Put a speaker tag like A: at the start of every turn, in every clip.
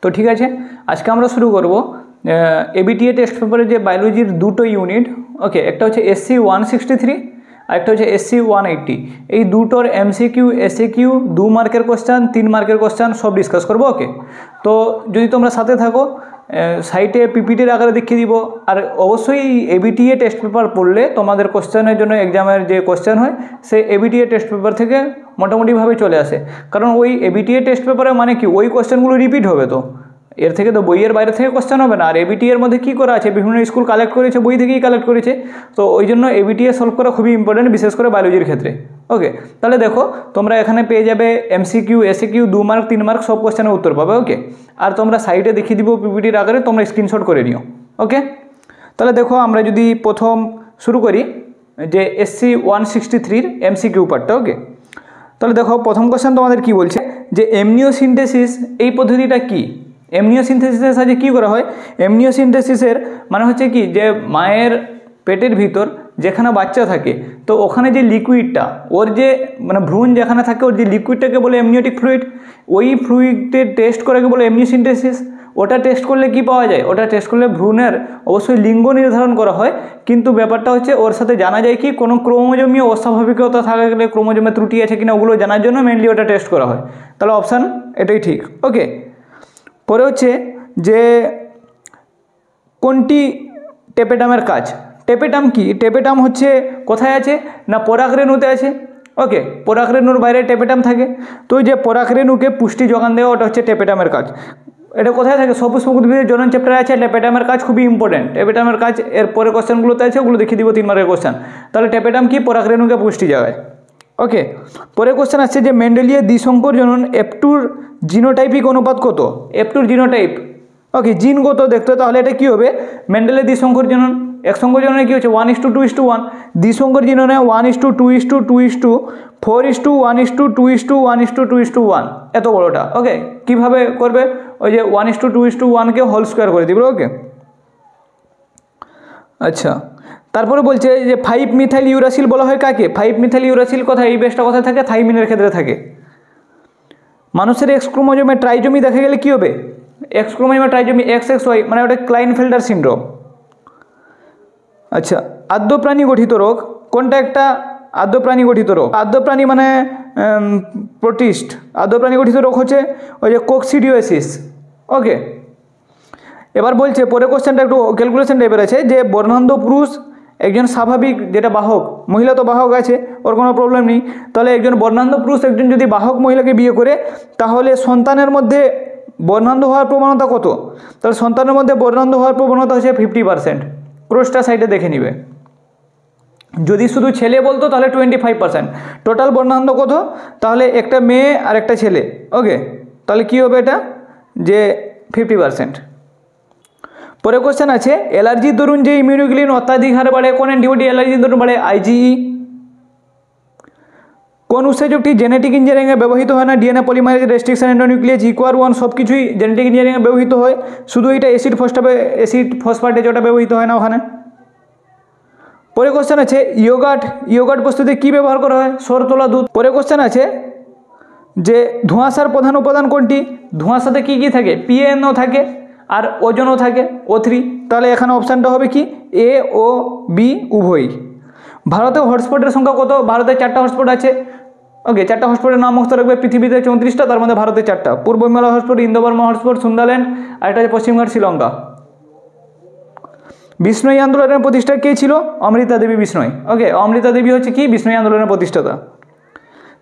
A: তো ঠিক আছে, আজকে আমরা শুরু করব এবিটিএ টেস্ট পেপারে যে বায়োলজির দুটো ইউনিট। ওকে, একটা হচ্ছে SC 163 আর একটা হচ্ছে SC 180। এই দুটোর MCQ SAQ 2 মার্কের কোশ্চেন, 3 মার্কের কোশ্চেন সব ডিসকাস করবো। ওকে, তো যদি তোমরা সাথে থাকো, সাইটে পিপিটির আকারে দেখিয়ে দিব। আর অবশ্যই এবিটিএ টেস্ট পেপার পড়লে তোমাদের কোশ্চেনের জন্য এক্সামের যে কোশ্চেন হয় সেই এবিটিএ টেস্ট পেপার থেকে মোটামুটিভাবে চলে আসে। কারণ ওই এবিটিএ টেস্ট পেপারে মানে কি, ওই কোশ্চেনগুলো রিপিট হবে, তো এর থেকে তো বইয়ের বাইরে থেকে কোশ্চেন হবে না। আর এবিটিএ এর মধ্যে কী করা আছে, বিভিন্ন স্কুল কালেক্ট করেছে, বই থেকেই কালেক্ট করেছে। তো ওই জন্য এবিটিএ সলভ করা খুবই ইম্পর্টেন্ট, বিশেষ করে বায়োলজির ক্ষেত্রে। ওকে, তাহলে দেখো তোমরা এখানে পেয়ে যাবে MCQ SAQ 2 মার্ক 3 মার্ক সব কোশ্চেনের উত্তর পাবে। ওকে, আর তোমরা সাইডে দেখিয়ে দিব পিপিটির আকারে, তোমরা স্ক্রিনশট করে নিও। ওকে, তাহলে দেখো আমরা যদি প্রথম শুরু করি যে SC 163 MCQ পার্টটা। ওকে, তাহলে দেখো প্রথম কোশ্চেন তোমাদের কি বলছে যে এমনিওসিনথেসিস এই পদ্ধতিটা কি। এমনিওসিনথেসিসের সাহায্যে কী করা হয়? এমনিওসিনথেসিসের মানে হচ্ছে কি, যে মায়ের পেটের ভিতর যেখানে বাচ্চা থাকে, তো ওখানে যে লিকুইডটা, ওর যে মানে ভ্রূণ যেখানে থাকে, ওর যে লিকুইডটাকে বলে এমনিওটিক ফ্লুইড। ওই ফ্লুইডের টেস্ট করাকে বলে এমনিওসিনথেসিস। ওটা টেস্ট করলে কি পাওয়া যায়? ওটা টেস্ট করলে ভ্রূণের অবশ্যই লিঙ্গ নির্ধারণ করা হয়, কিন্তু ব্যাপারটা হচ্ছে ওর সাথে জানা যায় কি কোনো ক্রোমোজোমীয় অস্বাভাবিকতা থাকা গেলে, ক্রোমোজোমে ত্রুটি আছে কিনা, ওগুলো জানার জন্য মেনলি ওটা টেস্ট করা হয়। তাহলে অপশান এটাই ঠিক। ওকে, পরে হচ্ছে যে কোনটি টেপেটামের কাজ। টেপেটাম কি? টেপেটাম হচ্ছে কোথায় আছে না, পরাগরেণুতে আছে। ওকে, পরাগরেণুর বাইরে টেপেটাম থাকে। তো ওই যে পরাগরেণুকে পুষ্টি যোগান দেওয়া, ওটা হচ্ছে টেপেটামের কাজ। এটা কোথায় থাকে? সপুষ্পক উদ্ভিদের জনন চ্যাপ্টারে আছে। টেপেটামের কাজ খুবই ইম্পর্টেন্ট। টেপেটামের কাজ এর পরে কোশ্চেনগুলোতে আছে, ওগুলো দেখিয়ে দিব 3 মার্কের কোশ্চেন। তাহলে টেপেটাম কি? পরাগরেণুকে পুষ্টি জায়গায়। ওকে, পরে কোশ্চেন আসছে যে মেন্ডেলীয় দ্বিসংকর জনন F2-র জিনোটাইপিক অনুপাত কত? F2-র জিনোটাইপ, ওকে, জিনগত দেখতে, তাহলে এটা কী হবে? মেন্ডেলের দ্বিসংকর জনন। এক সংকর জননে কী হচ্ছে? 1:2:1। দ্বিসংকর জননে 1:2:2:4:1:1:2:1 এত বড়োটা। ওকে, কীভাবে করবে? ওই যে 1:2:1কে হোল স্কোয়ার করে দিবে। ওকে, আচ্ছা, তারপরে বলছে যে 5-মিথাইল ইউরাসিল বলা হয় কাকে? 5-মিথাইল ইউরাসিল কোথায়? এই বেসটা কোথায় থাকে? থাইমিনের ক্ষেত্রে থাকে। মানুষের এক্স ক্রোমোজোমে ট্রাইজমি দেখা গেলে কী হবে? এক্স ক্রোমোজোমে ট্রাইজমি XXY, মানে ওটা ক্লাইনফেল্ডার সিনড্রোম। আচ্ছা, আদ্য প্রাণী গঠিত রোগ কোনটা? একটা আদ্য প্রাণী গঠিত রোগ। আদ্য প্রাণী মানে প্রোটিস্ট। আদ্য প্রাণী গঠিত রোগ হচ্ছে ওই যে কোকসিডিওসিস। ওকে, এবার বলছে পরে কোশ্চেনটা একটু ক্যালকুলেশন টাইপের আছে যে বর্ণান্ধ পুরুষ একজন স্বাভাবিক, যেটা বাহক, মহিলা তো বাহক আছে, ওর কোনো প্রবলেম নেই। তাহলে একজন বর্ণান্ধ পুরুষ একজন যদি বাহক মহিলাকে বিয়ে করে, তাহলে সন্তানের মধ্যে বর্ণান্ধ হওয়ার প্রবণতা কত? তাহলে সন্তানের মধ্যে বর্ণান্ধ হওয়ার প্রবণতা হচ্ছে 50%। ক্রসটা সাইডে দেখে নিবে। যদি শুধু ছেলে বলতো তাহলে 25%। টোটাল বর্ণান্ধ কত? তাহলে একটা মেয়ে আর একটা ছেলে। ওকে, তাহলে কী হবে এটা? যে 50%। পরে কোশ্চেন আছে অ্যালার্জির দরুন যে ইমিউনোগ্লোবিন অত্যাধিক হারে বাড়ে, কোন অ্যান্টিবডি অ্যালার্জির দরুন বাড়ে? IgE। কোন উৎসেচকটি জেনেটিক ইঞ্জিনিয়ারিংয়ে ব্যবহৃত হয় না? DNA পলিমারেজ রেস্ট্রিকশন এন্ডোনিউক্লিয়েজ ইকুয়ার 1 সব কিছুই জেনেটিক ইঞ্জিনিয়ারিংয়ে ব্যবহৃত হয়, শুধু এটা অ্যাসিড ফসফেট যেটা ব্যবহৃত হয় না ওখানে। পরে কোশ্চেন আছে ইয়োগার্ট প্রস্তুতে কী ব্যবহার করা হয়? সর তোলা দুধ। পরে কোশ্চেন আছে যে ধোঁয়াশার প্রধান উপাদান কোনটি? ধোঁয়াশাতে কী কী থাকে? PaNO থাকে আর ওজনও থাকে O3। তাহলে এখানে অপশানটা হবে কি? A ও B উভয়ই। ভারতে হটস্পটের সংখ্যা কত? ভারতে 4টা হটস্পট আছে। ওকে, 4টা হটস্পটের নাম মুখস্থ রাখবে। পৃথিবীতে 34টা, তার মধ্যে ভারতে 4টা। পূর্ব হিমালয় হটস্পট, ইন্দোবর্মা হটস্পট, সুন্দারল্যান্ড, আর একটা হচ্ছে পশ্চিমঘাট, শ্রীলঙ্কা। বিষ্ণুই আন্দোলনের প্রতিষ্ঠা কে ছিল? অমৃতা দেবী বিষ্ণুই। ওকে, অমৃতা দেবী হচ্ছে কি? বিষ্ণুই আন্দোলনের প্রতিষ্ঠাতা।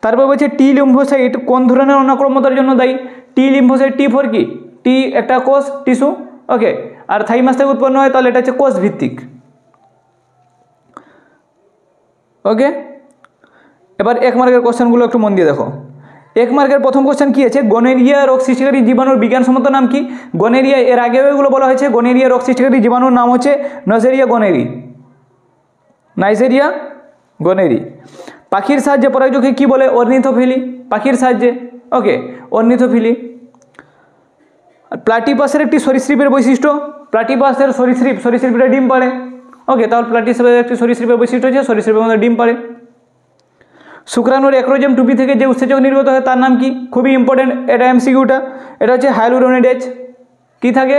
A: তারপর বলছে টি লিম্ফোসাইট কোন ধরনের অনাক্রম্যতার জন্য দায়ী? টি লিম্ফোসাইট, টি ফর কি? টি একটা কোষ, টিস্যু। ওকে, আর থাইমাস থেকে উৎপন্ন হয়, তাহলে এটা হচ্ছে কোষ ভিত্তিক। ওকে, এবার 1 মার্কের কোশ্চেনগুলো একটু মন দিয়ে দেখো। 1 মার্কের প্রথম কোশ্চেন কি আছে? গনেরিয়া রোগ সৃষ্টিকারী জীবাণুর বিজ্ঞানসম্মত নাম কি? গনেরিয়া, এর আগেও এগুলো বলা হয়েছে। গনেরিয়া রোগ সৃষ্টিকারী জীবাণুর নাম হচ্ছে নাইজেরিয়া গনেরি। পাখির সাহায্যে পরাগযোগকে কি বলে? অর্নিথোফিলি। পাখির সাহায্যে। ওকে, অর্নিথোফিলি। প্লাটিপাসের একটি সরীসৃপের বৈশিষ্ট্য। প্লাটিপাসের সরীসৃপটা ডিম পাড়ে। ওকে, তাহলে প্লাটিপাসের একটি সরীসৃপের বৈশিষ্ট্য হচ্ছে সরীসৃপের মধ্যে ডিম পাড়ে। শুক্রাণুর অ্যাক্রোজেম টুপি থেকে যে উৎসেচক নির্গত হয় তার নাম কি? খুবই ইম্পর্টেন্ট এটা, MCQটা। এটা হচ্ছে হায়ালুরোনিডেজ। কি থাকে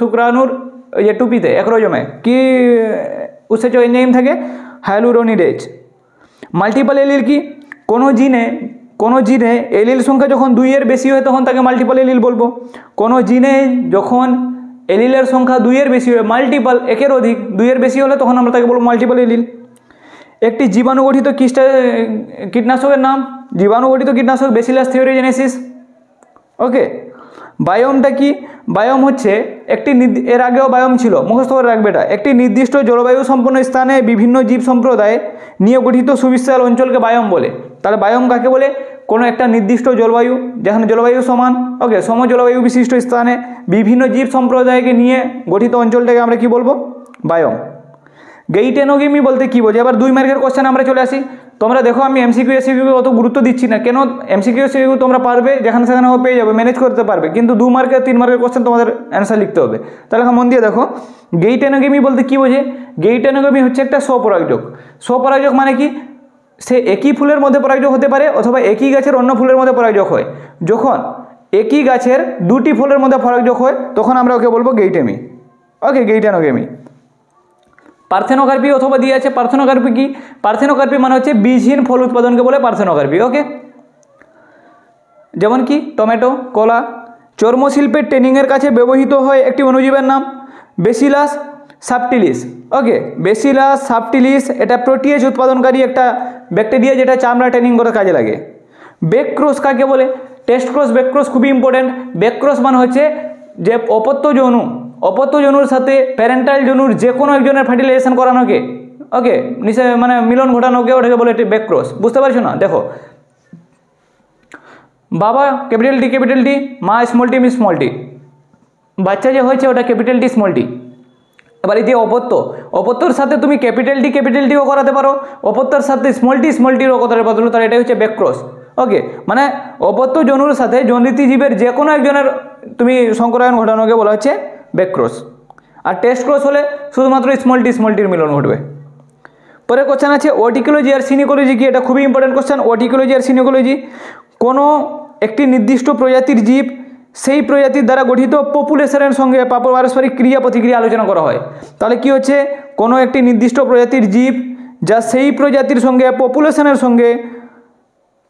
A: শুক্রাণুর ওই যে টুপিতে একরোজমে কি উৎসেচক এনজাইম থাকে হায়ালুরোনিডেজ। মাল্টিপল এলিল কি কোনো জিনে এলিল সংখ্যা যখন 2-এর বেশি হয় তখন তাকে মাল্টিপল এলিল বলবো। কোনো জিনে যখন এলিলের সংখ্যা 2-এর বেশি হয়, মাল্টিপল একের অধিক 2-এর বেশি হলে তখন আমরা তাকে বলবো মাল্টিপল এলিল। একটি জীবাণুগঠিত কীটনাশকের নাম, জীবাণুগঠিত কীটনাশক ব্যাসিলাস থিওরিজেনেসিস। ওকে, বায়োমটা কি? বায়োম হচ্ছে একটি এর আগেও বায়োম ছিল, মুখস্থ করে রাখবে এটা। একটি নির্দিষ্ট জলবায়ু সম্পন্ন স্থানে বিভিন্ন জীব সম্প্রদায় নিয়ে গঠিত সুবিশাল অঞ্চলকে বায়োম বলে। তাহলে বায়োম কাকে বলে? কোনো একটা নির্দিষ্ট জলবায়ু, যেখানে জলবায়ু সমান, ওকে, সম জলবায়ু বিশিষ্ট স্থানে বিভিন্ন জীব সম্প্রদায়কে নিয়ে গঠিত অঞ্চলটাকে আমরা কি বলবো? বায়োম। গেইটেনোগেমি বলতে কি বোঝে? এবার 2 মার্কের কোশ্চেন আমরা চলে আসি। তোমরা দেখো আমি এমসিকিউ এসিকিউ অত গুরুত্ব দিচ্ছি না, কেন? এমসিকিউ এসিকিউ তোমরা পারবে, যেখানে সেখানে পেয়ে যাবে, ম্যানেজ করতে পারবে, কিন্তু 2 মার্কের 3 মার্কের কোশ্চেন তোমাদের অ্যান্সার লিখতে হবে। তাহলে মন দিয়ে দেখো, গেইটেনোগেমি বলতে কি বোঝে? গেইটেনোগেমি হচ্ছে একটা স্বপরাগযোগ। স্বপরাগযোগ মানে কি? সে একই ফুলের মধ্যে পরাগযোগ হতে পারে অথবা একই গাছের অন্য ফুলের মধ্যে পরাগযোগ হয়। যখন একই গাছের 2টি ফুলের মধ্যে পরাগযোগ হয় তখন আমরা ওকে বলবো গেইটেমি। ওকে, গেইটেনোগেমি। পার্থেনোকার্পি অথবা দিয়ে আছে পার্থেনোকার্পি কি? পার্থেনোকার্পি মানে হচ্ছে বীজহীন ফল উৎপাদনকে বলে পার্থেনোকার্পি। ওকে, যেমন কি টমেটো, কলা। চর্মশিল্পের ট্রেনিংয়ের কাছে ব্যবহৃত হয় একটি অণুজীবের নাম ব্যাসিলাস সাবটিলিস। ওকে, ব্যাসিলাস সাবটিলিস এটা প্রোটিয়েজ উৎপাদনকারী একটা ব্যাকটেরিয়া যেটা চামড়া ট্রেনিং করে কাজে লাগে। বেকক্রস কাকে বলে? টেস্ট ক্রস, বেকক্রস খুবই ইম্পর্টেন্ট। বেকক্রস মানে হচ্ছে যে অপত্য জনুর সাথে প্যারেন্টাল জনুর যে কোনো একজনের ফার্টিলাইজেশন করানোকে, ওকে, নিচে মানে মিলন ঘটানোকে ওটাকে বলে বেকক্রস। বুঝতে পারছো না? দেখো, বাবা ক্যাপিটাল টি, মা স্মল টি, বাচ্চা যে হয়েছে ওটা ক্যাপিটাল টি স্মল টি। এবার এই যে অপত্যর সাথে তুমি ক্যাপিটাল টিও করাতে পারো, অপত্যর সাথে স্মল টিরও করাতে পারো, তাহলে এটা হচ্ছে বেকক্রস। ওকে, মানে অপত্য জনুর সাথে জনিত জীবের যে কোনো একজনের তুমি সংকরায়ন ঘটানোকে বলা হচ্ছে বেকক্রস। আর টেস্ট ক্রস হলে শুধুমাত্র স্মল টির মিলন ঘটবে। পরে কোশ্চেন আছে অটিকোলজি আর সিনিকোলজি কি? এটা খুবই ইম্পর্টেন্ট কোশ্চেন। অটিকোলজি আর সিনিকোলজি, কোনো একটি নির্দিষ্ট প্রজাতির জীব সেই প্রজাতির দ্বারা গঠিত পপুলেশনের সঙ্গে পারস্পরিক ক্রিয়া প্রতিক্রিয়া আলোচনা করা হয়। তাহলে কি হচ্ছে? কোনো একটি নির্দিষ্ট প্রজাতির জীব যা সেই প্রজাতির সঙ্গে পপুলেশনের সঙ্গে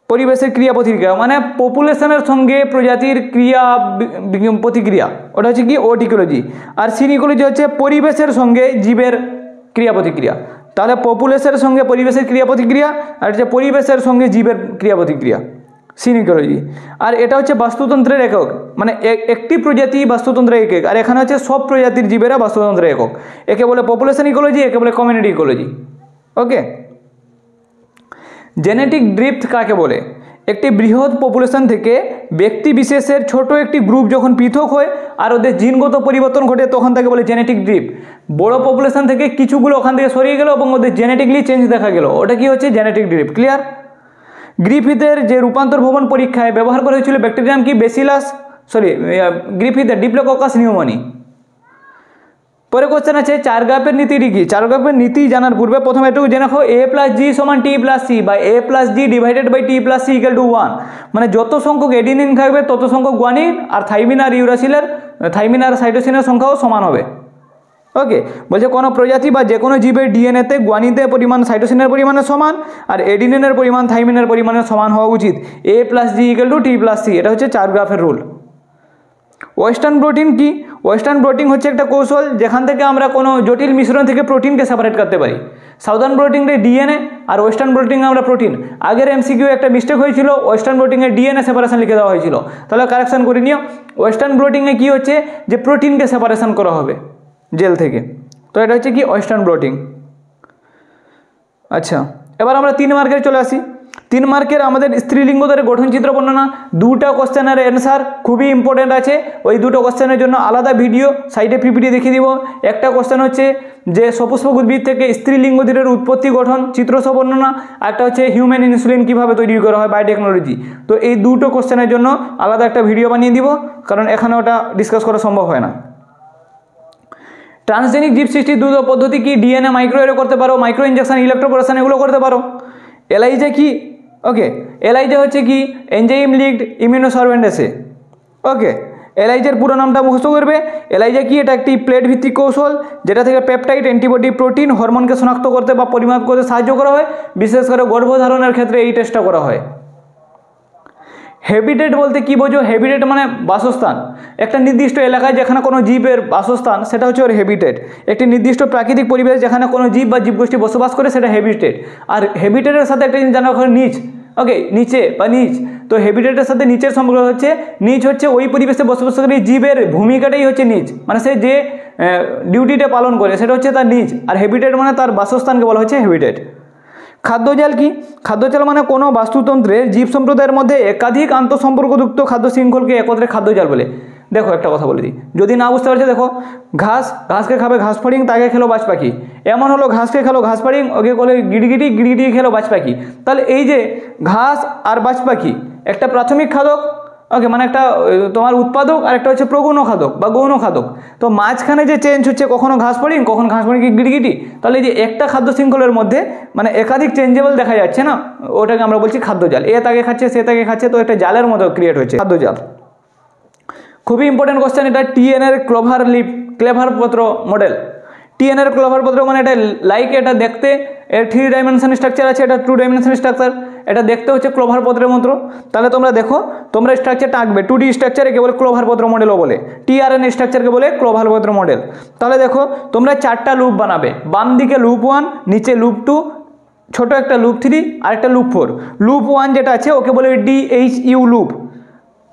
A: পরিবেশের ক্রিয়া প্রতিক্রিয়া, মানে পপুলেশনের সঙ্গে প্রজাতির ক্রিয়া প্রতিক্রিয়া, ওটা হচ্ছে কি? অটিকোলজি। আর সিনিকোলজি হচ্ছে পরিবেশের সঙ্গে জীবের ক্রিয়া প্রতিক্রিয়া। তাহলে পপুলেশনের সঙ্গে পরিবেশের ক্রিয়া প্রতিক্রিয়া আর হচ্ছে পরিবেশের সঙ্গে জীবের ক্রিয়া প্রতিক্রিয়া, সিনিকোলজি। আর এটা হচ্ছে বাস্তুতন্ত্রের একক, মানে একটি প্রজাতি বাস্তুতন্ত্রের একক, আর এখানে হচ্ছে সব প্রজাতির জীবেরা বাস্তুতন্ত্রের একক। একে বলে পপুলেশন ইকোলজি, একে বলে কমিউনিটি ইকোলজি। ওকে, জেনেটিক ড্রিফট কাকে বলে? একটি বৃহৎ পপুলেশন থেকে ব্যক্তি বিশেষের ছোট একটি গ্রুপ যখন পৃথক হয় আর ওদের জিনগত পরিবর্তন ঘটে তখন তাকে বলে জেনেটিক ড্রিফট। বড় পপুলেশন থেকে কিছুগুলো ওখান থেকে সরিয়ে গেল এবং ওদের জেনেটিকলি চেঞ্জ দেখা গেল, ওটা কি হচ্ছে? Genetic drift. ক্লিয়ার? গ্রিফিথের যে রূপান্তর ভবন পরীক্ষায় ব্যবহার করা হয়েছিল ব্যাকটেরিয়াম কি? গ্রিফিথের ডিপ্লোককাস নিউমোনি। পরে কোশ্চেন আছে চারগ্রাফের নীতিটি কি? চারগ্রাফের নীতি জানার পূর্বে প্রথমে একটু জেনে রাখো A+G = T+C বা A+G / T+C = 1। মানে যত সংখ্যক এডিনিন থাকবে তত সংখ্যক গুয়ানিন, আর থাইমিন আর সাইটোসিনের সংখ্যাও সমান হবে। ওকে, বলছে কোনো প্রজাতি বা যে কোনো জীবের ডিএনএতে গুয়ানিনের পরিমাণ সাইটোসিনের পরিমাণের সমান আর এডিনিনের পরিমাণ থাইমিনের পরিমাণের সমান হওয়া উচিত। A+G = T+C, এটা হচ্ছে চারগ্রাফের রুল। ওয়েস্টার্ন ব্লটিং কি? ওয়েস্টার্ন ব্লটিং হচ্ছে একটা কৌশল যেখান থেকে আমরা কোনো জটিল মিশ্রণ থেকে প্রোটিনকে সেপারেট করতে পারি। সাউদার্ন ব্লটিংয়ে ডিএনএ আর ওয়েস্টার্ন ব্লটিংয়ে আমরা প্রোটিন। আগের এমসিকিউ একটা মিস্টেক হয়েছিল, ওয়েস্টার্ন ব্লটিংয়ে ডিএনএ সেপারেশন লিখে দেওয়া হয়েছিল, তাহলে কারেকশন করে নিও। ওয়েস্টার্ন ব্লটিংয়ে কি হচ্ছে? যে প্রোটিনকে সেপারেশন করা হবে জেল থেকে, তো এটা হচ্ছে কি? Western bloating. আচ্ছা, এবার আমরা 3 মার্কের চলে আসি। 3 মার্কের আমাদের স্ত্রীলিঙ্গদের গঠনচিত্র বর্ণনা, 2টা কোশ্চেনের অ্যান্সার খুবই ইম্পর্টেন্ট আছে। ওই 2টো কোশ্চেনের জন্য আলাদা ভিডিও সাইডে পিপিটি দেখিয়ে দিব। একটা কোশ্চেন হচ্ছে যে সপুষ্পক উদ্ভিদ থেকে স্ত্রীলিঙ্গদের উৎপত্তি গঠন চিত্রসহ বর্ণনা, একটা হচ্ছে হিউম্যান ইনসুলিন কীভাবে তৈরি করা হয় বায়োটেকনোলজি। তো এই 2টো কোশ্চেনের জন্য আলাদা একটা ভিডিও বানিয়ে দিব, কারণ এখানে ওটা ডিসকাস করা সম্ভব হয় না। ট্রান্সজেনিক জীব সৃষ্টির 2টো পদ্ধতি কি? ডিএনএ মাইক্রোওয়েভে করতে পারো, মাইক্রো ইঞ্জেকশন, ইলেকট্রোপোরেশন, এগুলো করতে পারো। এলআইজে কি? ওকে, এলআইজে হচ্ছে কি? Enzyme linked immunosorbent assay. ওকে, এলাইজার পুরো নামটা মুখস্থ করবে। এলাইজা কি? এটা একটি প্লেট ভিত্তিক কৌশল যেটা থেকে পেপটাইড, অ্যান্টিবডি, প্রোটিন, হরমোনকে শনাক্ত করতে বা পরিমাপ করতে সাহায্য করা হয়। বিশেষ করে গর্ভধারণের ক্ষেত্রে এই টেস্টটা করা হয়। হ্যাবিটেট বলতে কি বোঝো? হ্যাবিটেট মানে বাসস্থান। একটা নির্দিষ্ট এলাকায় যেখানে কোনো জীবের বাসস্থান সেটা হচ্ছে ওর হ্যাবিটেট। একটি নির্দিষ্ট প্রাকৃতিক পরিবেশ যেখানে কোনো জীব বা জীবগোষ্ঠী বসবাস করে সেটা হ্যাবিটেট। আর হ্যাবিটেটের সাথে একটা জিনিস জানা হয় নিচ, ওকে, নিচে বা নিচ। তো হ্যাবিটেটের সাথে নিচের সম্পর্ক হচ্ছে, নিচ হচ্ছে ওই পরিবেশে বসবাসকারী জীবের ভূমিকাটাই হচ্ছে নিচ, মানে সে যে ডিউটিটা পালন করে সেটা হচ্ছে তার নিচ। আর হ্যাবিটেট মানে তার বাসস্থানকে বলা হচ্ছে হ্যাবিটেট। খাদ্যজাল কি? খাদ্যজাল মানে কোনো বাস্তুতন্ত্রের জীব সম্প্রদায়ের মধ্যে একাধিক আন্তঃসম্পর্কযুক্ত খাদ্য শৃঙ্খলকে একত্রে খাদ্যজাল বলে। দেখো একটা কথা বলে দিই, যদি না বুঝতে পারছে, দেখো ঘাসকে খাবে ঘাস ফড়িং, তাকে খেলো বাজ পাখি। এমন হলো ঘাসকে খেলো ঘাস ফড়িং, ওকে বলে গিড়গিটি, গিড়গিটি খেলো বাজ পাখি। তাহলে এই যে ঘাস আর বাজ পাখি একটা প্রাথমিক খাদক, ওকে, মানে একটা তোমার উৎপাদক, আর একটা হচ্ছে প্রগৌণ খাদক বা গৌণ খাদক। তো মাঝখানে যে চেঞ্জ হচ্ছে, কখনো ঘাস ফড়িং, কখন ঘাস ফড়িং গিড়গিটি, তাহলে এই যে একটা খাদ্য শৃঙ্খলের মধ্যে মানে একাধিক চেঞ্জেবল দেখা যাচ্ছে না, ওটাকে আমরা বলছি খাদ্যজাল। এ তাকে খাচ্ছে, সে তাকে খাচ্ছে, তো একটা জালের মতো ক্রিয়েট হচ্ছে খাদ্যজাল। খুবই ইম্পর্টেন্ট কোশ্চেন এটা, টিএনএর ক্লেভার পত্র মডেল। টিএনএর ক্লেভার পত্র মানে এটা লাইক, এটা দেখতে এর 3 ডাইমেনশন স্ট্রাকচার আছে, এটা 2 ডাইমেনশন স্ট্রাকচার, এটা দেখতে হচ্ছে ক্লোভার পত্রের মতো। তাহলে তোমরা দেখো, তোমরা স্ট্রাকচারটা আঁকবে 2D স্ট্রাকচারকে বলে ক্লোভার পত্র মডেলও বলে, টিআরএন স্ট্রাকচারকে বলে ক্লোভার পত্র মডেল। তাহলে দেখো তোমরা 4টা লুপ বানাবে, বাম দিকে লুপ 1, নিচে লুপ 2, ছোট একটা লুপ 3 আর একটা লুপ 4। লুপ 1 যেটা আছে ওকে বলে DHU লুপ,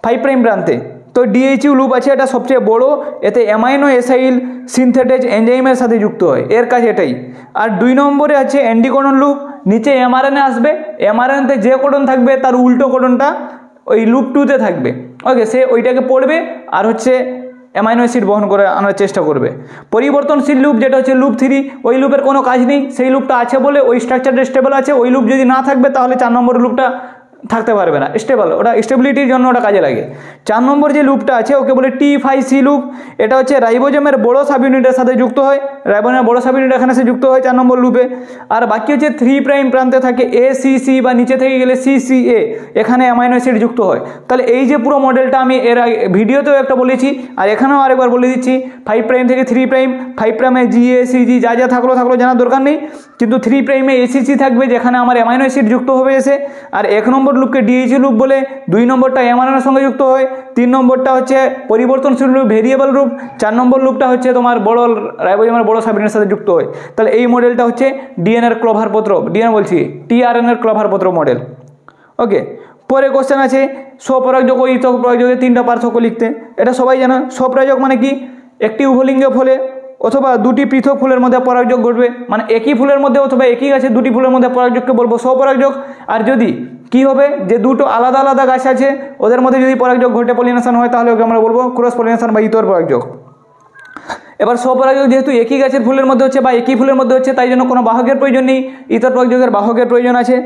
A: 5 প্রাইম প্রান্তে। তো DHU লুপ আছে, এটা সবচেয়ে বড়, এতে অ্যামাইনো অ্যাসাইল সিনথেটেজ এনজাইমের সাথে যুক্ত হয়, এর কাজ এটাই। আর 2 নম্বরে আছে অ্যান্টিকোডন লুপ, নিচে এমআরএনএ আসবে, এমআরএনএতে যে কোডন থাকবে তার উল্টো কোডনটা ওই লুপ 2তে থাকবে, ওকে, সে ওইটাকে পড়বে আর হচ্ছে অ্যামাইনো অ্যাসিড বহন করে আনার চেষ্টা করবে। পরিবর্তনশীল লুপ যেটা হচ্ছে লুপ 3, ওই লুপের কোনো কাজ নেই, সেই লুপটা আছে বলে ওই স্ট্রাকচারটা স্টেবল আছে। ওই লুপ যদি না থাকবে তাহলে 4 নম্বর লুপটা থাকতে পারবে না, স্টেবল, ওটা স্টেবিলিটির জন্য ওটা কাজে লাগে। 4 নম্বর যে লুপটা আছে ওকে বলে T5C লুপ, এটা হচ্ছে রাইবোজোমের বড় সাব ইউনিটের সাথে যুক্ত হয়, রাইবোজোমের বড় সাব ইউনিট এখানে সে যুক্ত হয় 4 নম্বর লুপে। আর বাকি হচ্ছে 3 প্রাইম প্রান্তে থাকে ACC বা নিচে থেকে গেলে CCA, এখানে অ্যামাইনো অ্যাসিড যুক্ত হয়। তাহলে এই যে পুরো মডেলটা আমি এর আগে ভিডিওতেও একটা বলেছি আর এখানেও আরেকবার বলে দিচ্ছি, 5 প্রাইম থেকে 3 প্রাইম, 5 প্রাইমে GACG যা থাকলো জানার দরকার নেই, কিন্তু 3 প্রাইমে ACC থাকবে যেখানে আমার অ্যামাইনো অ্যাসিড যুক্ত হবে এসে। আর 1 নম্বর লুপকে DHU লুপ বলে, 2 নম্বরটা এমআরএনএর সঙ্গে যুক্ত হয়, 3 নম্বরটা হচ্ছে পরিবর্তনশীল লুপ ভেরিয়েবল লুপ, 4 নম্বর লুপটা হচ্ছে তোমার বড় রাইবোজোমের বড় সাবইউনিটের সাথে যুক্ত হয়। তাহলে এই মডেলটা হচ্ছে ডিএনএর ক্লোভার পত্র, ডিএনএ বলছি টিআরএনএর ক্লোভার পত্র মডেল, ওকে। পরে কোশ্চেন আছে স্বপরাগযোগ ও ইতক পরাগযোগের 3টা পার্থক্য লিখতে। এটা সবাই জানো, স্বপরাগযোগ মানে কি? একটি উভলিঙ্গীয় ফলে অথবা 2টি পৃথক ফুলের মধ্যে পরাগযোগ ঘটবে, মানে একই ফুলের মধ্যে অথবা একই গাছে 2টি ফুলের মধ্যে পরাগযোগকে বলবো স্বপরাগযোগ। আর যদি কি হবে, যে দুটো আলাদা আলাদা গাছ আছে ওদের মধ্যে যদি পরাগযোগ ঘটে, পলিনেশন হয়, তাহলে ওকে আমরা বলবো ক্রস পলিনেশন বা ইতর পরাগযোগ। এবার স্বপরাগযোগ যেহেতু একই গাছের ফুলের মধ্যে হচ্ছে বা একই ফুলের মধ্যে হচ্ছে, তাই জন্য কোনো বাহকের প্রয়োজন নেই, ইতর পরাগযোগের বাহকের প্রয়োজন আছে।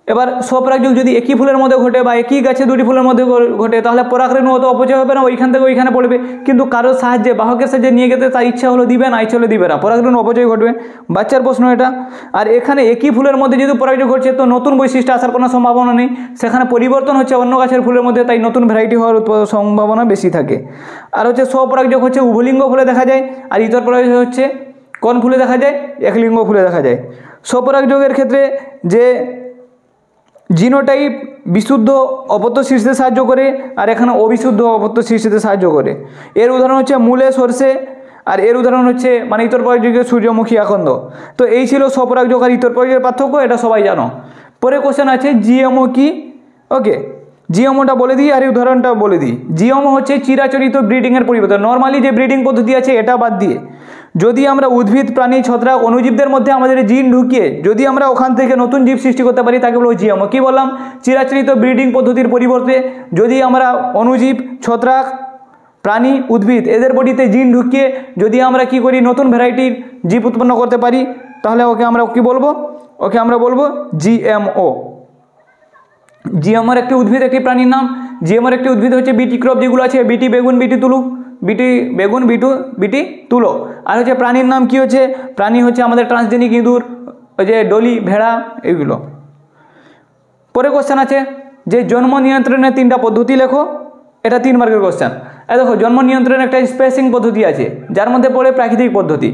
A: এবার স্বপরাগযোগ যদি একই ফুলের মধ্যে ঘটে বা একই গাছে 2টি ফুলের মধ্যে ঘটে, তাহলে পরাগরেণু অত অপচয় হবে না, ওইখান থেকে ওইখানে পড়বে। কিন্তু কারোর সাহায্যে, বাহকের সাহায্যে নিয়ে গেতে তার ইচ্ছা হলো দিবে না, ইচ্ছা হলে দিবে না, পরাগরেণু অপচয় ঘটবে। বাচ্চার প্রশ্ন এটা। আর এখানে একই ফুলের মধ্যে যদি পরাগযোগ ঘটছে তো নতুন বৈশিষ্ট্য আসার কোনো সম্ভাবনা নেই, সেখানে পরিবর্তন হচ্ছে অন্য গাছের ফুলের মধ্যে, তাই নতুন ভ্যারাইটি হওয়ার সম্ভাবনা বেশি থাকে। আর হচ্ছে স্বপরাগযোগ হচ্ছে উভলিঙ্গ ফুলে দেখা যায়, আর ইতর পরাগযোগ হচ্ছে কোন ফুলে দেখা যায়? একলিঙ্গ ফুলে দেখা যায়। স্বপরাগযোগের ক্ষেত্রে যে জিনোটাইপ বিশুদ্ধ অপত্য সৃষ্টিতে সাহায্য করে আর এখানে অবিশুদ্ধ অপত্য সৃষ্টিতে সাহায্য করে। এর উদাহরণ হচ্ছে মূলে সরষে, আর এর উদাহরণ হচ্ছে মানে ইতর পরাগযোগের সূর্যমুখী আকন্দ। তো এই ছিল স্বপরাগযোগ আর ইতর পরাগযোগের পার্থক্য, এটা সবাই জানো। পরে কোশ্চেন আছে জিএমও কি, ওকে, জিএমওটা বলে দিই আর এই উদাহরণটা বলে দিই। জিএমও হচ্ছে চিরাচরিত ব্রিডিংয়ের পরিবর্তন, নর্মালি যে ব্রিডিং পদ্ধতি আছে এটা বাদ দিয়ে যদি আমরা উদ্ভিদ, প্রাণী, ছত্রাক, অণুজীবদের মধ্যে আমাদের জিন ঢুকিয়ে যদি আমরা ওখান থেকে নতুন জীব সৃষ্টি করতে পারি তাকে বলবো জিএমও। কী বললাম? চিরাচরিত ব্রিডিং পদ্ধতির পরিবর্তে যদি আমরা অণুজীব, ছত্রাক, প্রাণী, উদ্ভিদ এদের বডিতে জিন ঢুকিয়ে যদি আমরা কি করি, নতুন ভ্যারাইটির জীব উৎপন্ন করতে পারি, তাহলে ওকে আমরা কি বলবো? ওকে আমরা বলবো জিএমও। জিএমওর একটি উদ্ভিদ, একটি প্রাণীর নাম। জিএমওর একটি উদ্ভিদ হচ্ছে বিটি ক্রপ যেগুলো আছে, বিটি বেগুন, বিটি তুলো, বিটি বেগুন, বিটি তুলো। আর হচ্ছে প্রাণীর নাম কি হচ্ছে? প্রাণী হচ্ছে আমাদের ট্রান্সজেনিক ইঁদুর, ওই যে ডলি, ভেড়া, এগুলো। পরে কোশ্চেন আছে যে জন্ম নিয়ন্ত্রণের 3টা পদ্ধতি লেখো। এটা 3 মার্কের কোশ্চেন। দেখো জন্ম নিয়ন্ত্রণের একটা স্পেসিং পদ্ধতি আছে, যার মধ্যে পড়ে প্রাকৃতিক পদ্ধতি।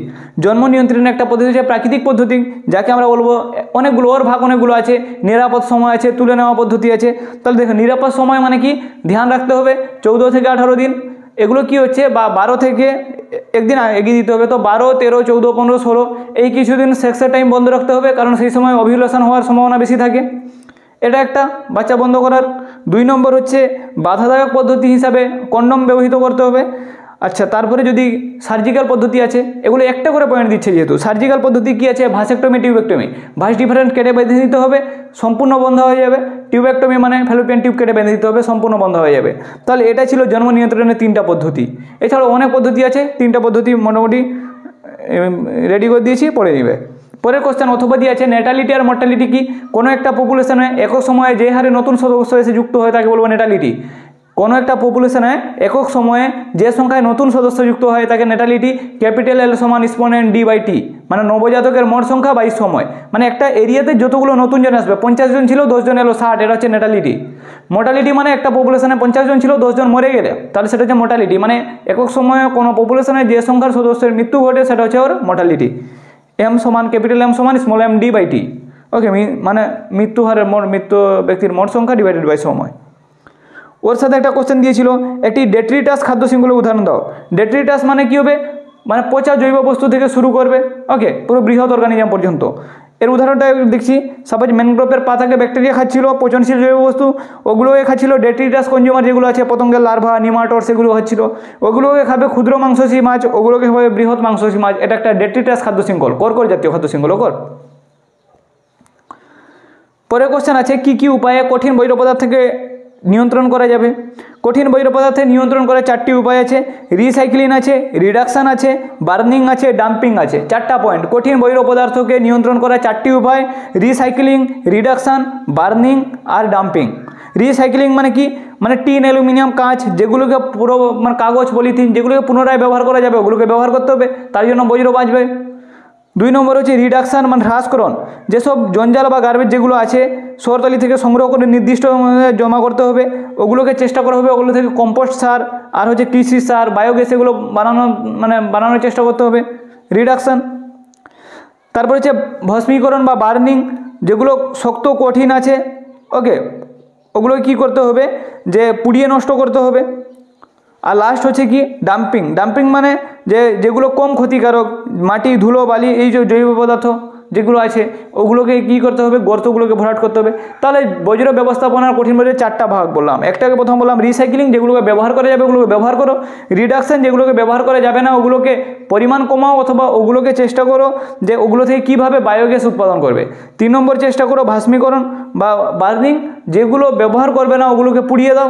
A: জন্ম নিয়ন্ত্রণের একটা পদ্ধতি আছে প্রাকৃতিক পদ্ধতি, যাকে আমরা বলবো অনেকগুলো, ওর ভাগ অনেকগুলো আছে। নিরাপদ সময় আছে, তুলে নেওয়া পদ্ধতি আছে। তাহলে দেখো নিরাপদ সময় মানে কি, ধ্যান রাখতে হবে 14 থেকে 18 দিন। এগুলো কি হচ্ছে, বা 12 থেকে একদিন এগিয়ে দিতে হবে। তো 12, 13, 14, 15, 16 এই কিছুদিন সেক্সের টাইম বন্ধ রাখতে হবে, কারণ সেই সময় ওভ্যুলেশন হওয়ার সম্ভাবনা বেশি থাকে। এটা একটা বাচ্চা বন্ধ করার। 2 নম্বর হচ্ছে বাধাদায়ক পদ্ধতি হিসাবে কন্ডম ব্যবহৃত করতে হবে। আচ্ছা, তারপরে যদি সার্জিক্যাল পদ্ধতি আছে, এগুলো একটা করে পয়েন্ট দিচ্ছে যেহেতু। সার্জিক্যাল পদ্ধতি কি আছে, ভাসেক্টমি, টিউবেক্টমি। ভাস ডিফারেন্ট কেটে বেঁধে দিতে হবে, সম্পূর্ণ বন্ধ হয়ে যাবে। টিউবেক্টমি মানে ফ্যালোপিয়ান টিউব কেটে বেঁধে দিতে হবে, সম্পূর্ণ বন্ধ হয়ে যাবে। তাহলে এটা ছিল জন্ম নিয়ন্ত্রণের 3টা পদ্ধতি। এছাড়াও অনেক পদ্ধতি আছে, 3টা পদ্ধতি মোটামুটি রেডি করে দিয়েছি, পড়ে নেবে। পরের কোশ্চেন অথবা দিয়ে আছে নেটালিটি আর মর্টালিটি কি। কোনো একটা পপুলেশনে একক সময়ে যে হারে নতুন সদস্য এসে যুক্ত হয় তাকে বলবো নেটালিটি। কোনো একটা পপুলেশনে একক সময়ে যে সংখ্যায় নতুন সদস্য যুক্ত হয় তাকে নেটালিটি। ক্যাপিটাল এল সমান এক্সপোনেন্ট ডি/টি, মানে নবজাতকের মোট সংখ্যা বাই সময়। মানে একটা এরিয়াতে যতগুলো নতুন জন আসবে, 50 জন ছিল, 10 জন এলো, 60, এটা হচ্ছে নেটালিটি। মোর্টালিটি মানে একটা পপুলেশনে 50 জন ছিল, 10 জন মরে গেলে, তাহলে সেটা হচ্ছে মোর্টালিটি। মানে একক সময়ে কোনো পপুলেশনে যে সংখ্যার সদস্যের মৃত্যু ঘটে সেটা হচ্ছে ওর মোর্টালিটি। এম সমান ক্যাপিটাল এম সমান স্মল এম ডি/টি। ওকে, মানে মৃত্যু হারের মৃত্যু ব্যক্তির মোট সংখ্যা ডিভাইডেড বাই সময়। ওর সাথে একটা কোশ্চেন দিয়েছিল, একটি ডেট্রিটাস খাদ্য শৃঙ্খলের উদাহরণ দাও। ডেট্রিটাস মানে কি হবে, মানে পচা জৈব বস্তু থেকে শুরু করবে, ওকে, পুরো বৃহৎ অর্গানিজম পর্যন্ত। এর উদাহরণটা দেখছি, সাপোজ ম্যানগ্রোভের পাতাকে ব্যাকটেরিয়া খাচ্ছিল, পচনশীল জৈব বস্তু, ওগুলোকে খাচ্ছিল। ডেট্রিটাস কনজিউমার যেগুলো আছে, পতঙ্গের লার্ভা, নিমাটোড, সেগুলো হচ্ছিল, ওগুলোকে খাবে ক্ষুদ্র মাংসাশী মাছ, ওগুলোকে খাবে বৃহৎ মাংসাশী মাছ। এটা একটা ডেট্রিটাস খাদ্য শৃঙ্খল, কর্কর জাতীয় খাদ্য শৃঙ্খল। পরের কোশ্চেন আছে, কি কি উপায়ে কঠিন বৈর পদার্থকে নিয়ন্ত্রণ করা যাবে। কঠিন বৈর পদার্থে নিয়ন্ত্রণ করার 4টি উপায় আছে। রিসাইক্লিং আছে, রিডাকশান আছে, বার্নিং আছে, ডাম্পিং আছে। 4টা পয়েন্ট। কঠিন বৈর পদার্থকে নিয়ন্ত্রণ করার 4টি উপায়: রিসাইক্লিং, রিডাকশান, বার্নিং আর ডাম্পিং। রিসাইক্লিং মানে কি, মানে টিন, অ্যালুমিনিয়াম, কাঁচ, যেগুলোকে পুরো মানে কাগজ, পলিথিন, যেগুলোকে পুনরায় ব্যবহার করা যাবে ওগুলোকে ব্যবহার করতে হবে, তার জন্য বজ্র বাঁচবে। 2 নম্বর হচ্ছে রিডাকশান, মানে হ্রাসকরণ। যেসব জঞ্জাল বা গার্বেজ যেগুলো আছে শহরতলি থেকে সংগ্রহ করে নির্দিষ্ট জমা করতে হবে, ওগুলোকে চেষ্টা করা হবে ওগুলো থেকে কম্পোস্ট সার আর হচ্ছে কৃষি সার, বায়োগ্যাস, এগুলো বানানোর চেষ্টা করতে হবে। রিডাকশান। তারপর হচ্ছে ভস্মীকরণ বা বার্নিং, যেগুলো শক্ত কঠিন আছে, ওকে, ওগুলো কি করতে হবে, যে পুড়িয়ে নষ্ট করতে হবে। আর লাস্ট হচ্ছে কি ডাম্পিং। ডাম্পিং মানে যেগুলো কম ক্ষতিকারক, মাটি, ধুলো, বালি, এই যে জৈব পদার্থ যেগুলো আছে ওগুলোকে কি করতে হবে, গর্তগুলোকে ভরাট করতে হবে। তাহলে বজ্র ব্যবস্থাপনার কঠিন বজ্রের 4টা ভাগ বললাম। একটাকে প্রথম বললাম রিসাইক্লিং, যেগুলোকে ব্যবহার করা যাবে ওগুলোকে ব্যবহার করো। রিডাকশন, যেগুলোকে ব্যবহার করা যাবে না ওগুলোকে পরিমাণ কমাও, অথবা ওগুলোকে চেষ্টা করো যে ওগুলো থেকে কীভাবে বায়োগ্যাস উৎপাদন করবে। 3 নম্বর চেষ্টা করো ভাস্মীকরণ বা বার্নিং, যেগুলো ব্যবহার করবে না ওগুলোকে পুড়িয়ে দাও।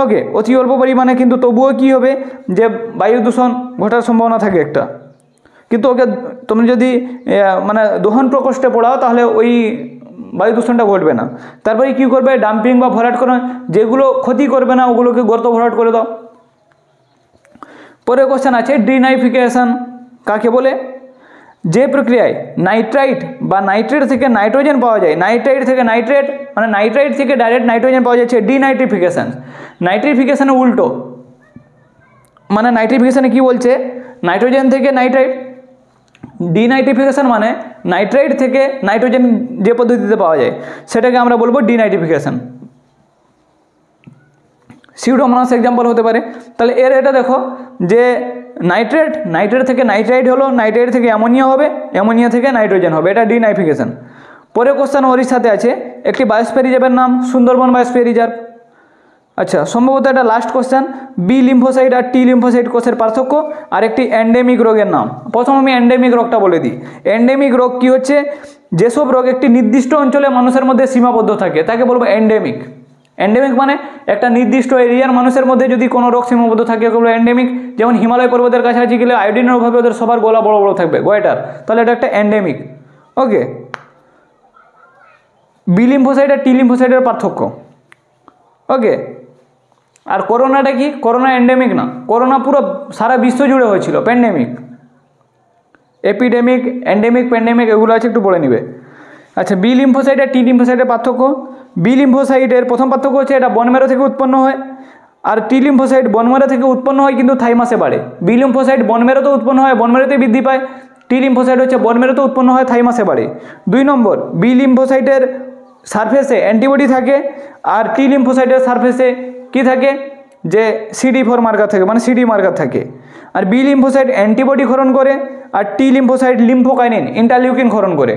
A: ওকে, অতি অল্প পরিমাণে, কিন্তু তবুও কী হবে, যে বায়ু দূষণ ঘটার সম্ভাবনা থাকে একটা। কিন্তু ওকে তুমি যদি মানে দহন প্রকোষ্ঠে পড়াও তাহলে ওই বায়ু দূষণটা ঘটবে না। তারপরে কী করবে, ডাম্পিং বা ভরাট করো, যেগুলো ক্ষতি করবে না ওগুলোকে গর্ত ভরাট করে দাও। পরের কোশ্চেন আছে ডিনাইফিকেশন কাকে বলে। যে প্রক্রিয়ায় নাইট্রাইট বা নাইট্রেট থেকে নাইট্রোজেন পাওয়া যায়, নাইট্রাইট থেকে নাইট্রেট মানে নাইট্রাইট থেকে ডাইরেক্ট নাইট্রোজেন পাওয়া যাচ্ছে, ডিনাইট্রিফিকেশন। নাইট্রিফিকেশনের উল্টো, মানে নাইট্রিফিকেশনে কি বলছে, নাইট্রোজেন থেকে নাইট্রাইট। ডিনাইট্রিফিকেশন মানে নাইট্রাইট থেকে নাইট্রোজেন যে পদ্ধতিতে পাওয়া যায় সেটাকে আমরা বলবো ডিনাইট্রিফিকেশন। সিউডোমোনাস এক্সাম্পল হতে পারে। তাহলে এটা দেখো যে নাইট্রেট থেকে নাইট্রাইট হলো, নাইট্রাইট থেকে অ্যামোনিয়া হবে, অ্যামোনিয়া থেকে নাইট্রোজেন হবে, এটা ডিনাইট্রিফিকেশন। পরের কোশ্চেন ওর সাথে আছে, একটি বায়োস্ফিয়ার রিজার্ভের নাম। Sundarban biosphere reserve. আচ্ছা, সম্ভবত এটা লাস্ট কোশ্চেন। বি লিম্ফোসাইট আর টি লিম্ফোসাইট কোষের পার্থক্য আর একটি এন্ডেমিক রোগের নাম। প্রথম আমি এন্ডেমিক রোগটা বলে দিই। এন্ডেমিক রোগ কি হচ্ছে, যেসব রোগ একটি নির্দিষ্ট অঞ্চলে মানুষের মধ্যে সীমাবদ্ধ থাকে তাকে বলবো এন্ডেমিক। এন্ডেমিক মানে একটা নির্দিষ্ট এরিয়ার মানুষের মধ্যে যদি কোনো রোগ সীমাবদ্ধ থাকে ওগুলো এন্ডেমিক। যেমন হিমালয় পর্বতের কাছাকাছি গেলে আয়োডিনের অভাবে ওদের সবার গলা বড় বড় থাকবে, গোয়েটার, তাহলে এটা একটা এন্ডেমিক। ওকে, বি লিম্ফোসাইট আর টি লিম্ফোসাইটের পার্থক্য। ওকে, আর করোনাটা কি, করোনা এন্ডেমিক না, করোনা পুরো সারা বিশ্ব জুড়ে হয়েছিল, প্যান্ডেমিক। এপিডেমিক, এন্ডেমিক, প্যান্ডেমিক এগুলো আছে, একটু পড়ে নিবে। আচ্ছা, বি লিম্ফোসাইট আর টি লিম্ফোসাইটের পার্থক্য। বি লিম্ফোসাইটের প্রথম পার্থক্য হচ্ছে এটা বোন ম্যারো থেকে উৎপন্ন হয়, আর টি লিম্ফোসাইট বনমেরু থেকে উৎপন্ন হয় কিন্তু থাইমাসে বাড়ে। বি লিম্ফোসাইট বনমেরুতে উৎপন্ন হয়, বনমেরুতে বৃদ্ধি পায়। টি লিম্ফোসাইট হচ্ছে বনমেরুতে উৎপন্ন হয়, থাইমাসে বাড়ে। 2 নম্বর, বি লিম্ফোসাইটের সারফেসে অ্যান্টিবডি থাকে, আর টি লিম্ফোসাইটের সারফেসে কি থাকে, যে CD4 মার্কার থাকে, মানে CD মার্কার থাকে। আর বি লিম্ফোসাইট অ্যান্টিবডি ক্ষরণ করে, আর টি লিম্ফোসাইট লিম্ফোকাইনিন ইন্টারলিউকিন ক্ষরণ করে।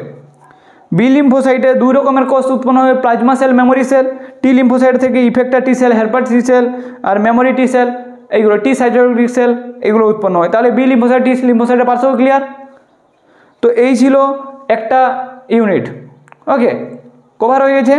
A: বি লিম্ফোসাইটে 2 রকমের কোষ উৎপন্ন হয়, plasma cell, memory cell. T lymphocyte থেকে effector T cell, helper T cell আর মেমোরি টি সেল, এইগুলো টি সাইটোটনিক সেল, এগুলো উৎপন্ন হয়। তাহলে বি লিম্ফোসাইট টি লিম্ফোসাইটের পার্থক্য ক্লিয়ার। তো এই ছিল একটা ইউনিট, ওকে, কভার হয়ে গেছে।